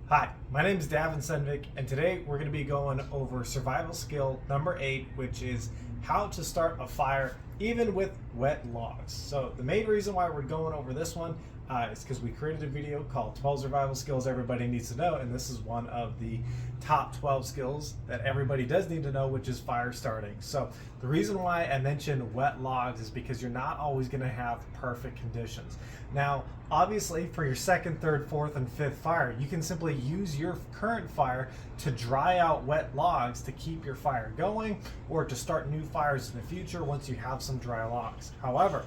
Hi, my name is Davin Senvik, and today we're going to be going over survival skill number 8, which is how to start a fire even with wet logs. So the main reason why we're going over this one is because we created a video called 12 survival skills everybody needs to know, and this is one of the top 12 skills that everybody does need to know, which is fire starting. So the reason why I mentioned wet logs is because you're not always going to have perfect conditions. Now, obviously, for your second, third, fourth, and fifth fire, you can simply use your current fire to dry out wet logs to keep your fire going, or to start new fires in the future once you have some dry logs. However,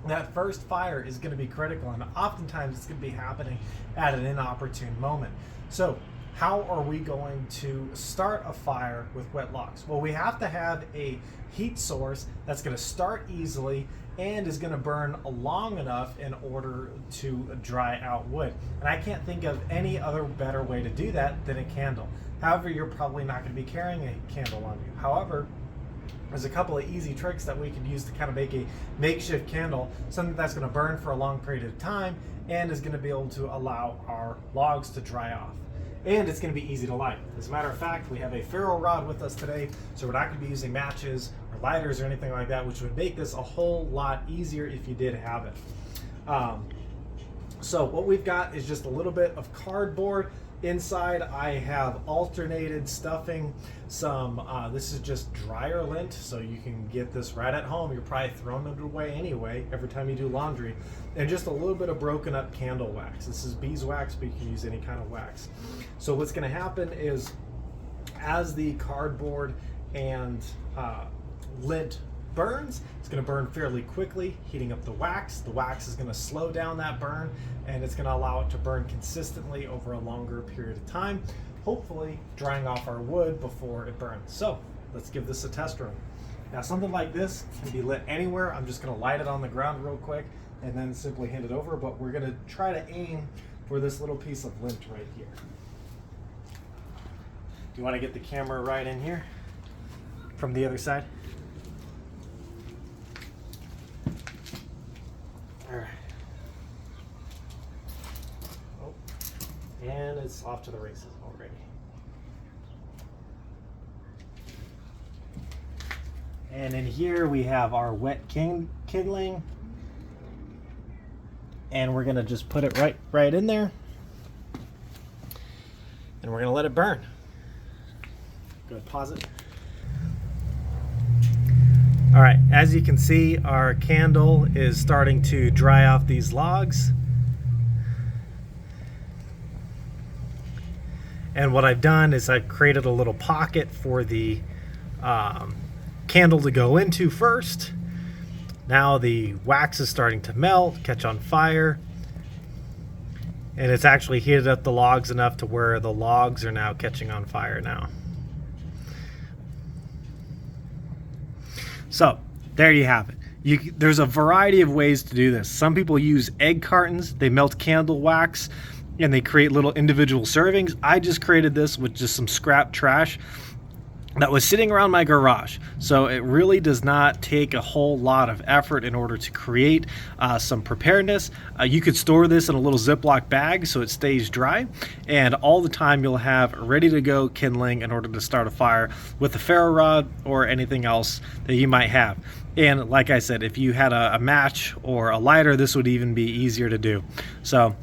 that first fire is going to be critical, and oftentimes it's going to be happening at an inopportune moment. So how are we going to start a fire with wet logs? Well, we have to have a heat source that's going to start easily and is going to burn long enough in order to dry out wood. And I can't think of any other better way to do that than a candle. However, you're probably not going to be carrying a candle on you. However, there's a couple of easy tricks that we can use to kind of make a makeshift candle, something that's going to burn for a long period of time and is going to be able to allow our logs to dry off. And it's going to be easy to light. As a matter of fact, we have a ferrorod with us today, so we're not going to be using matches or lighters or anything like that, which would make this a whole lot easier if you did have it. So what we've got is just a little bit of cardboard. Inside I have alternated stuffing, this is just dryer lint, so you can get this right at home. You're probably throwing it away anyway every time you do laundry. And just a little bit of broken up candle wax. This is beeswax, but you can use any kind of wax. So what's going to happen is, as the cardboard and lint burns, it's going to burn fairly quickly, heating up the wax. The wax is going to slow down that burn, and it's going to allow it to burn consistently over a longer period of time, hopefully drying off our wood before it burns. So let's give this a test run. Now, something like this can be lit anywhere. I'm just going to light it on the ground real quick and then simply hand it over, but we're going to try to aim for this little piece of lint right here. Do you want to get the camera right in here from the other side? All right. Oh, and it's off to the races already. And in here we have our wet kindling, and we're gonna just put it right in there, and we're gonna let it burn. Go ahead, pause it. All right, as you can see, our candle is starting to dry off these logs. And what I've done is I've created a little pocket for the candle to go into first. Now the wax is starting to melt, catch on fire, and it's actually heated up the logs enough to where the logs are now catching on fire now. So there you have it. There's a variety of ways to do this. Some people use egg cartons, they melt candle wax, and they create little individual servings. I just created this with just some scrap trash that was sitting around my garage. So it really does not take a whole lot of effort in order to create some preparedness. You could store this in a little Ziploc bag so it stays dry, and all the time you'll have ready to go kindling in order to start a fire with a ferro rod or anything else that you might have. And like I said, if you had a match or a lighter, this would even be easier to do. So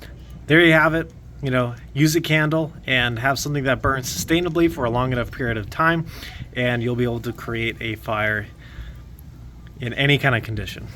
there you have it. You know, use a candle and have something that burns sustainably for a long enough period of time, and you'll be able to create a fire in any kind of condition.